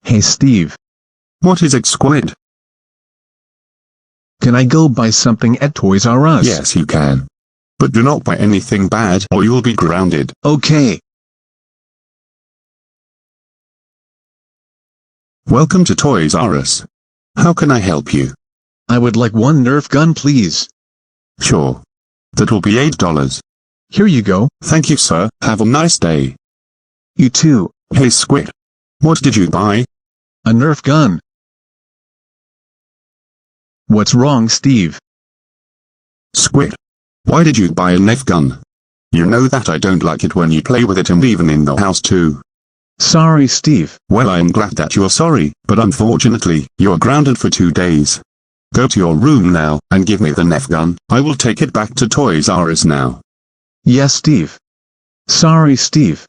Hey Steve, What is it, Squid? can I go buy something at Toys R Us? Yes, you can. But do not buy anything bad or you'll be grounded. Okay. Welcome to Toys R Us. How can I help you? I would like one Nerf gun please. Sure. That will be $8. Here you go. Thank you, sir. Have a nice day. You too. Hey, Squid. What did you buy? A Nerf gun. What's wrong, Steve? Squid. Why did you buy a Nerf gun? You know that I don't like it when you play with it and even in the house too. Sorry, Steve. Well, I am glad that you're sorry, but unfortunately, you're grounded for 2 days. Go to your room now, and give me the Nerf gun. I will take it back to Toys R Us now. Yes, Steve. Sorry, Steve.